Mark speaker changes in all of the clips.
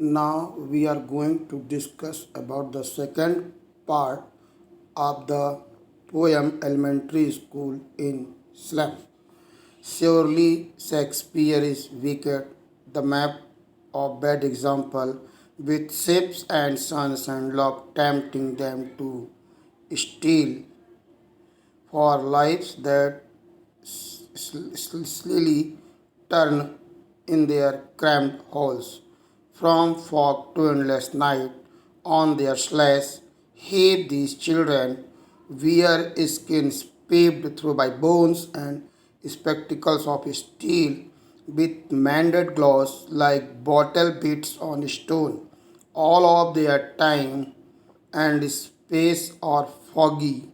Speaker 1: Now we are going to discuss about the second part of the poem Elementary School in Slum. Surely Shakespeare is wicked, the map of bad example, with ships and sons and love tempting them to steal for lives that slowly turn in their cramped halls. From fog to endless night, on their sledges, here these children wear skins paved through by bones and spectacles of steel with mended gloves like bottle bits on stone. All of their time and space are foggy,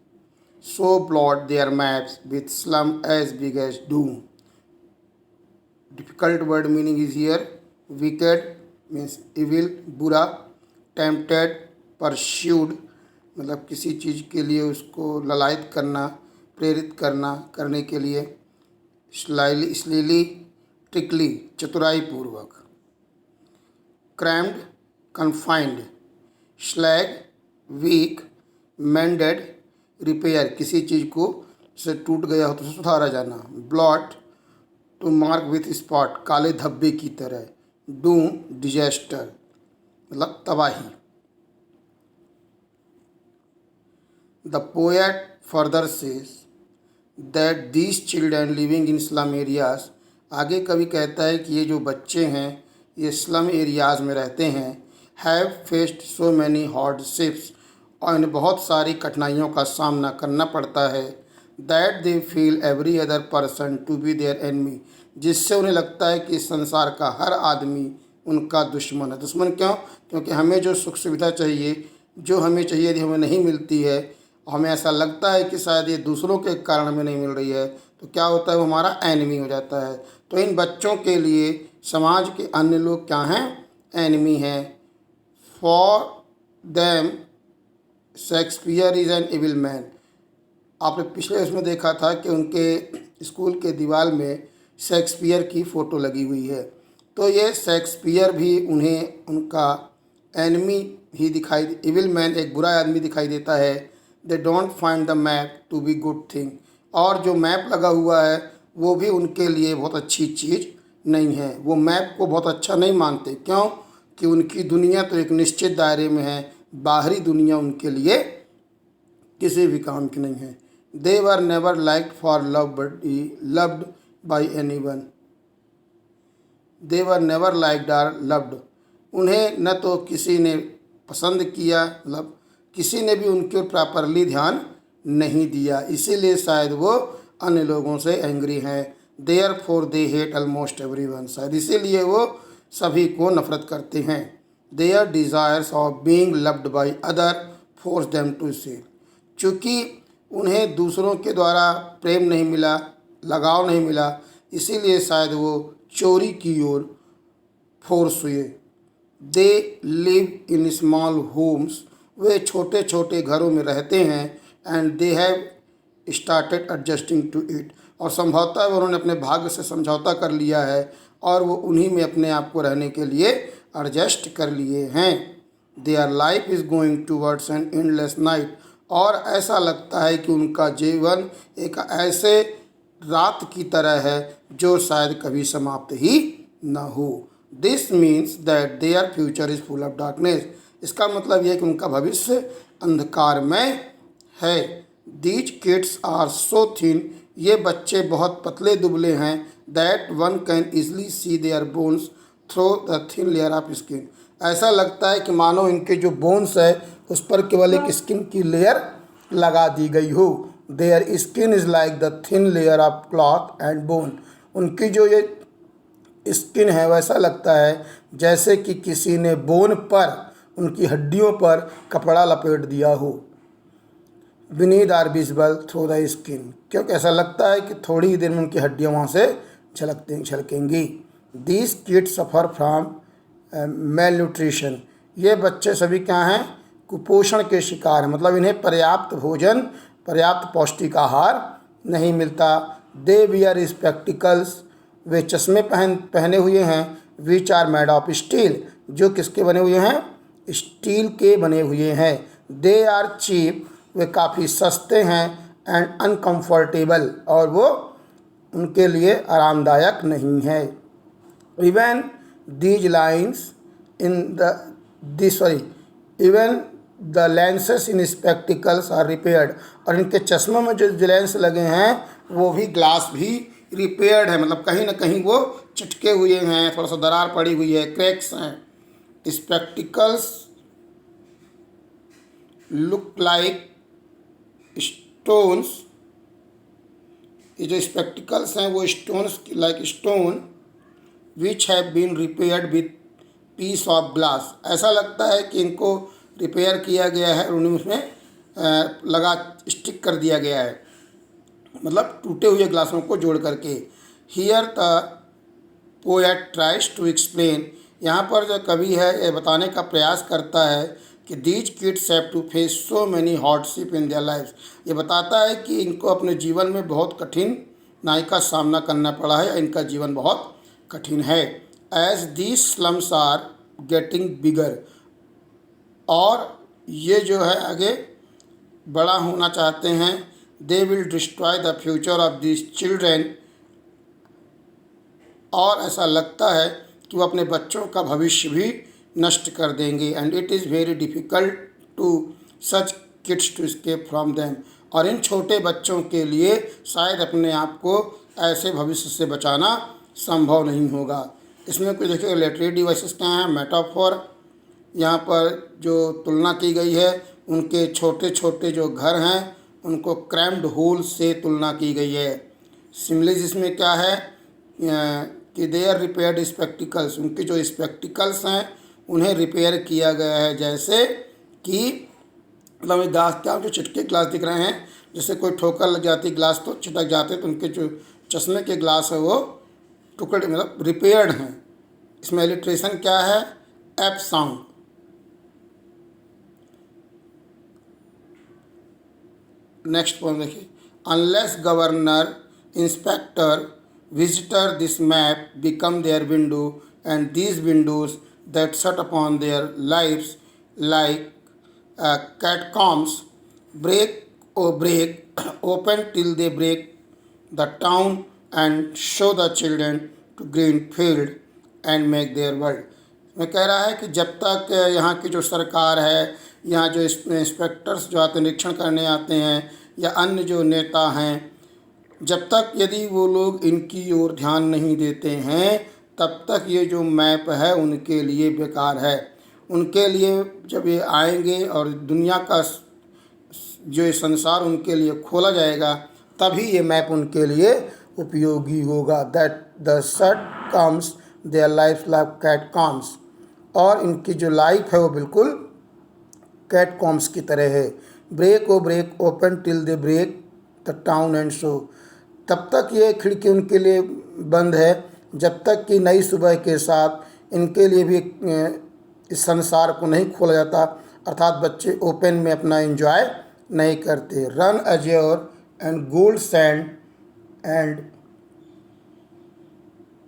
Speaker 1: so blot their maps with slum as big as doom. Difficult word meaning is here. Wicked means evil, बुरा, tempted, pursued मतलब किसी चीज़ के लिए उसको ललायत करना, प्रेरित करना, करने के लिए, स्लीली, ट्रिकली, चतुराई पूर्वक, crammed, confined, slag, weak, mended, repair किसी चीज़ को से टूट गया हो तो उसे सुधारा जाना, blot to mark with spot काले धब्बे की तरह, डूम डिजास्टर मतलब तबाही. The poet further says that these children living in slum areas, आगे कवि कहता है कि ये जो बच्चे हैं ये स्लम एरियाज में रहते हैं, have faced so many hardships, और इन्हें बहुत सारी कठिनाइयों का सामना करना पड़ता है, that they feel every other person to be their enemy, जिससे उन्हें लगता है कि इस संसार का हर आदमी उनका दुश्मन है. दुश्मन क्यों? क्योंकि हमें जो सुख सुविधा चाहिए, जो हमें चाहिए यदि हमें नहीं मिलती है, हमें ऐसा लगता है कि शायद ये दूसरों के कारण हमें नहीं मिल रही है, तो क्या होता है, वो हमारा एनिमी हो जाता है. तो इन बच्चों के लिए समाज के अन्य लोग क्या हैं? एनिमी हैं. For them Shakespeare is an evil man. आपने पिछले उसमें देखा था कि उनके स्कूल के दीवार में शेक्सपियर की फ़ोटो लगी हुई है. तो ये शेक्सपियर भी उन्हें उनका एनिमी ही दिखाई, इविल मैन एक बुरा आदमी दिखाई देता है. They don't find the map to be good thing, और जो मैप लगा हुआ है वो भी उनके लिए बहुत अच्छी चीज़ नहीं है. वो मैप को बहुत अच्छा नहीं मानते. क्यों? कि उनकी दुनिया तो एक निश्चित दायरे में है, बाहरी दुनिया उनके लिए किसी भी काम की नहीं है. They were never liked for loved by anyone. They were never liked or loved, उन्हें न तो किसी ने पसंद किया, मतलब किसी ने भी उनके प्रॉपरली ध्यान नहीं दिया, इसीलिए शायद वो अन्य लोगों से एंग्री हैं. Therefore they hate almost everyone, शायद इसीलिए वो सभी को नफरत करते हैं. Their desires of being loved by other force them to seal, चूँकि उन्हें दूसरों के द्वारा प्रेम नहीं मिला, लगाव नहीं मिला, इसीलिए शायद वो चोरी की ओर फोर्स हुए. They live in small homes, वे छोटे छोटे घरों में रहते हैं. And they have started adjusting to it, और संभवतः उन्होंने अपने भाग्य से समझौता कर लिया है और वो उन्हीं में अपने आप को रहने के लिए एडजस्ट कर लिए हैं. Their life is going towards an endless night, और ऐसा लगता है कि उनका जीवन एक ऐसे रात की तरह है जो शायद कभी समाप्त ही न हो. This means that their future is full of darkness, इसका मतलब यह है कि उनका भविष्य अंधकार में है. These kids are so thin, ये बच्चे बहुत पतले दुबले हैं. That one can easily see their bones through the thin layer of skin, ऐसा लगता है कि मानो इनके जो बोन्स है उस पर केवल एक स्किन की लेयर लगा दी गई हो. Their skin is like the thin layer of cloth and bone, उनकी जो ये स्किन है वैसा लगता है जैसे कि किसी ने बोन पर, उनकी हड्डियों पर कपड़ा लपेट दिया हो. Beneath are visible through the skin, क्योंकि ऐसा लगता है कि थोड़ी ही देर में उनकी हड्डियाँ वहाँ से झलकेंगी. These kids suffer from malnutrition, ये बच्चे सभी क्या हैं? कुपोषण के शिकार हैं, मतलब इन्हें पर्याप्त भोजन, पर्याप्त पौष्टिक आहार नहीं मिलता. दे वियर स्पेक्टिकल्स, वे चश्मे पहने हुए हैं. Which are made of steel, जो किसके बने हुए हैं, स्टील के बने हुए हैं। दे आर चीप, वे काफ़ी सस्ते हैं, एंड अनकम्फर्टेबल, और वो उनके लिए आरामदायक नहीं है। Even these lines in the sorry even the lenses in spectacles are repaired, और इनके चश्मों में जो लेंस लगे हैं वो भी, ग्लास भी रिपेयर्ड है, मतलब कहीं ना कहीं वो चिटके हुए हैं, थोड़ा सा दरार पड़ी हुई है, क्रैक्स हैं। स्पेक्टिकल्स लुक लाइक स्टोन्स, ये जो स्पेक्टिकल्स हैं वो stones like stone which have been repaired with piece of glass, ऐसा लगता है कि इनको रिपेयर किया गया है और उन्हें उसमें लगा स्टिक कर दिया गया है, मतलब टूटे हुए ग्लासों को जोड़ करके। Here the poet tries to explain, यहाँ पर जो कवि है ये बताने का प्रयास करता है कि these kids have to face so many hardship in their lifes, ये बताता है कि इनको अपने जीवन में बहुत कठिनाई का सामना करना पड़ा है, इनका जीवन बहुत कठिन है। As these slums are getting bigger, और ये जो है आगे बड़ा होना चाहते हैं। They will destroy the future of this children, और ऐसा लगता है कि वो अपने बच्चों का भविष्य भी नष्ट कर देंगे। And it is very difficult to such kids to escape from them, और इन छोटे बच्चों के लिए शायद अपने आप को ऐसे भविष्य से बचाना संभव नहीं होगा। इसमें कुछ देखिए लिटरेरी डिवाइसेस क्या हैं, मेटाफोर, यहाँ पर जो तुलना की गई है उनके छोटे छोटे जो घर हैं उनको क्रैम्ड होल से तुलना की गई है। सिमिलीज इसमें क्या है कि दे आर रिपेयर्ड स्पेक्टिकल्स, उनके जो स्पेक्टिकल्स हैं उन्हें रिपेयर किया गया है, जैसे कि मतलब ग्लास क्या जो चिटके ग्लास दिख रहे हैं, जैसे कोई ठोकर लग जाती ग्लास तो छिटक जाते, तो उनके जो चश्मे के ग्लास है वो टुकड़े मतलब रिपेयर्ड हैं। इसमें इलिट्रेशन क्या है, एप साउंड। नेक्स्ट पॉइंट देखिए, unless governor inspector visitor this map become their window, and these windows that shut upon their lives like catacombs break open till they break the town and show the children to green field and make their world। मैं कह रहा है कि जब तक यहाँ की जो सरकार है, यहाँ जो इंस्पेक्टर्स जो आते निरीक्षण करने आते हैं या अन्य जो नेता हैं, जब तक यदि वो लोग इनकी ओर ध्यान नहीं देते हैं तब तक ये जो मैप है उनके लिए बेकार है। उनके लिए जब ये आएंगे और दुनिया का जो ये संसार उनके लिए खोला जाएगा तभी ये मैप उनके लिए उपयोगी होगा। That the shut comes their life like catacombs, और इनकी जो लाइफ है वो बिल्कुल कैट कॉम्स की तरह है। Break o break open till they break the town and show, तब तक ये खिड़की उनके लिए बंद है जब तक कि नई सुबह के साथ इनके लिए भी इस संसार को नहीं खोला जाता, अर्थात बच्चे ओपन में अपना एंजॉय नहीं करते। Run azure and gold sand and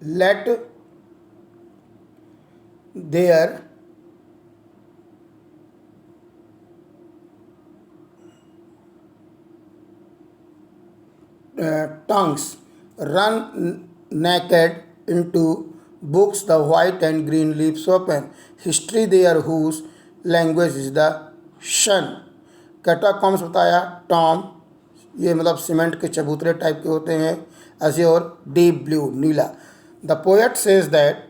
Speaker 1: let their tongues run naked into books the white and green leaves open, history there whose language is the sun। Catacombs बताया, टॉम ये मतलब सीमेंट के चबूतरे type के होते हैं, अज्योर डीप ब्लू नीला। The poet says that,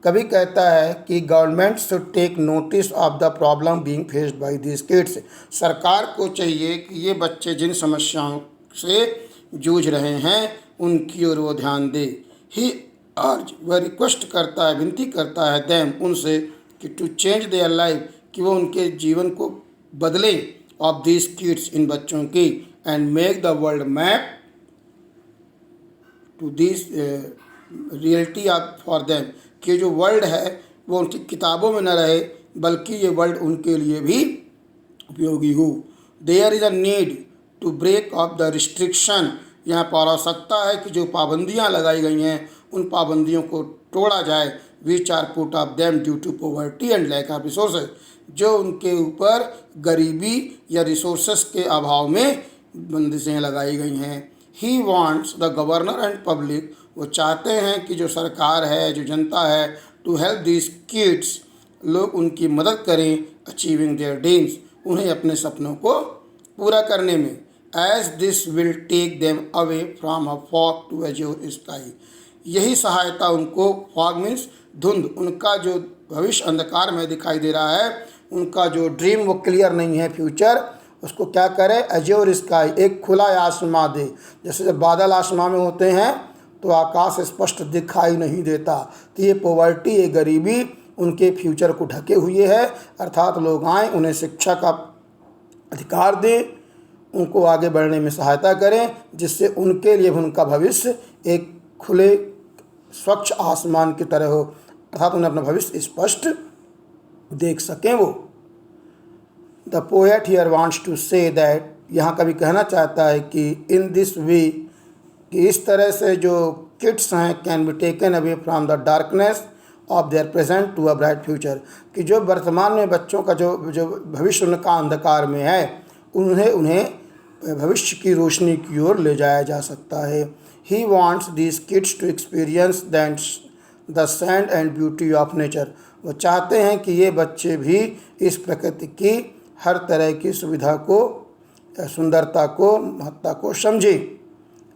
Speaker 1: कवि कहता है कि government should take notice of the problem being faced by this kids, सरकार को चाहिए कि ये बच्चे जिन समस्याओं से जूझ रहे हैं उनकी ओर वो ध्यान दे। ही अर्ज, वह रिक्वेस्ट करता है, विनती करता है, देम उनसे कि टू चेंज देयर लाइफ, कि वो उनके जीवन को बदले, ऑफ दिस किड्स इन बच्चों की, and make the world map to this reality of for them, कि जो वर्ल्ड है वो उनकी किताबों में न रहे बल्कि ये वर्ल्ड उनके लिए भी उपयोगी हो। There is a need to break of the restriction, यहाँ पर आवश्यकता है कि जो पाबंदियाँ लगाई गई हैं उन पाबंदियों को तोड़ा जाए, which are put of them due to poverty and lack of resources, जो उनके ऊपर गरीबी या रिसोर्सेस के अभाव में बंदिशें लगाई गई हैं। He wants the governor and public, वो चाहते हैं कि जो सरकार है, जो जनता है, टू हेल्प दीज किड्स, लोग उनकी मदद करें, अचीविंग देयर ड्रीम्स, उन्हें अपने सपनों को पूरा करने में, as this will take them away from a fog to azure sky, यही सहायता उनको, फॉग मीन्स धुंध, उनका जो भविष्य अंधकार में दिखाई दे रहा है, उनका जो ड्रीम वो क्लियर नहीं है फ्यूचर, उसको क्या करे, अज्योर स्काई, एक खुला आसमां दे। जैसे जब बादल आसमां में होते हैं तो आकाश स्पष्ट दिखाई नहीं देता, तो ये पॉवर्टी, ये गरीबी उनके फ्यूचर को ढके हुए है। अर्थात लोग आएँ, उन्हें शिक्षा का अधिकार दें, उनको आगे बढ़ने में सहायता करें, जिससे उनके लिए भी उनका भविष्य एक खुले स्वच्छ आसमान की तरह हो, अर्थात उन्हें अपना भविष्य स्पष्ट देख सकें वो। The poet here wants to say that, यहाँ कभी कहना चाहता है कि इन दिस वे, कि इस तरह से जो किड्स हैं can be taken away from the darkness of their present to a bright future, कि जो वर्तमान में बच्चों का जो भविष्य उनका अंधकार में है, उन्हें भविष्य की रोशनी की ओर ले जाया जा सकता है। He wants these kids to experience the sand and beauty of nature, वो चाहते हैं कि ये बच्चे भी इस प्रकृति की हर तरह की सुविधा को, सुंदरता को, महत्ता को समझें।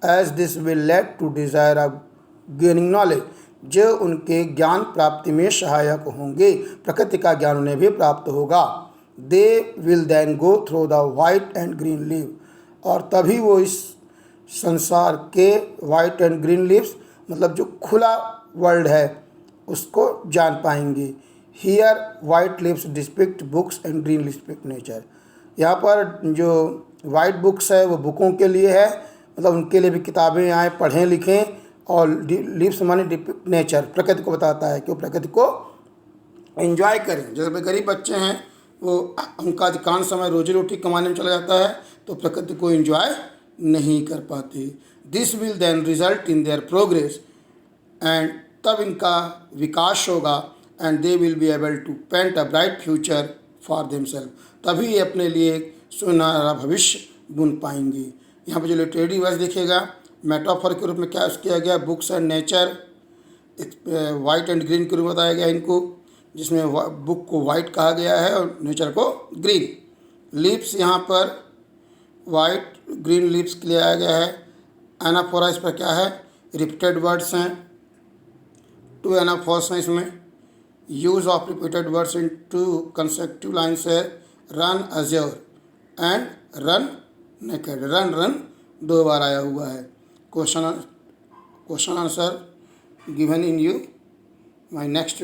Speaker 1: As this will led to desire of gaining knowledge, जो उनके ज्ञान प्राप्ति में सहायक होंगे, प्रकृति का ज्ञान उन्हें भी प्राप्त होगा। They will then go through the white and green leave, और तभी वो इस संसार के वाइट एंड ग्रीन लीव्स, मतलब जो खुला वर्ल्ड है, उसको जान पाएंगे। Here white leaves depict books and green leaves depict nature, यहाँ पर जो वाइट बुक्स है वो बुकों के लिए है, मतलब उनके लिए भी किताबें आए, पढ़ें लिखें, और लीव्स माने डिपिक्ट नेचर, प्रकृति को बताता है कि वो प्रकृति को एंजॉय करें। जैसे गरीब बच्चे हैं, वो उनका अधिकांश समय रोजी रोटी कमाने में चला जाता है, तो प्रकृति को एंजॉय नहीं कर पाते। This will then result in their progress, and तब इनका विकास होगा, and they will be able to paint a bright future for themself, तभी ये अपने लिए एक सुनहरा भविष्य बुन पाएंगे। यहाँ पर जो लिटरेरी वर्ड्स दिखेगा, मेटाफर के रूप में क्या किया गया, books and nature, white and green के रूप में बताया गया इनको, जिसमें बुक को वाइट कहा गया है और नेचर को ग्रीन। लीव्स यहाँ पर वाइट ग्रीन लीव्स के लिए आया गया है। एनाफोरा इस पर क्या है, रिपीटेड वर्ड्स हैं, 2 एनाफोर्स हैं इसमें। Use of repeated words in 2 consecutive lines है, run azure and run naked, run 2 बार आया हुआ है। Question answer given in you my next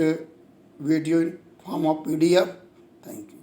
Speaker 1: video in form of PDF. Thank you.